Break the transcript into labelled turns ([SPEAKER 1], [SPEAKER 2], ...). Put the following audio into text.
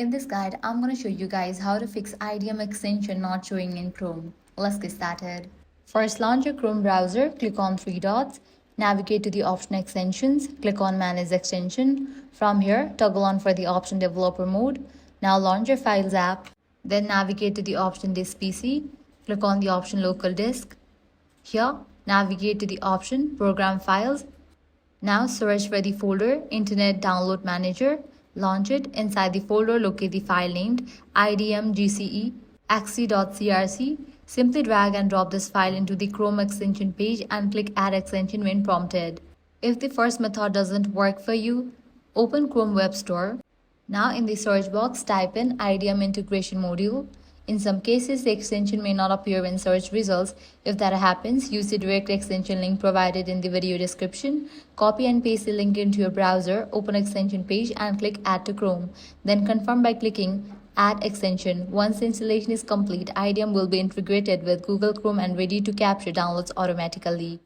[SPEAKER 1] In this guide, I'm going to show you guys how to fix IDM extension not showing in Chrome. Let's get started. First, launch your Chrome browser, click on three dots, navigate to the option extensions, click on manage extension. From here, toggle on for the option developer mode. Now launch your Files app, then navigate to the option disk PC, click on the option local disk. Here, navigate to the option program files. Now search for the folder Internet Download Manager. Launch it. Inside the folder, locate the file named idmgce.axi.crc. Simply drag and drop this file into the Chrome extension page and click Add Extension when prompted. If the first method doesn't work for you, open Chrome Web Store. Now in the search box, type in IDM Integration Module. In some cases, the extension may not appear in search results. If that happens, use the direct extension link provided in the video description. Copy and paste the link into your browser, open extension page and click Add to Chrome. Then confirm by clicking Add Extension. Once the installation is complete, IDM will be integrated with Google Chrome and ready to capture downloads automatically.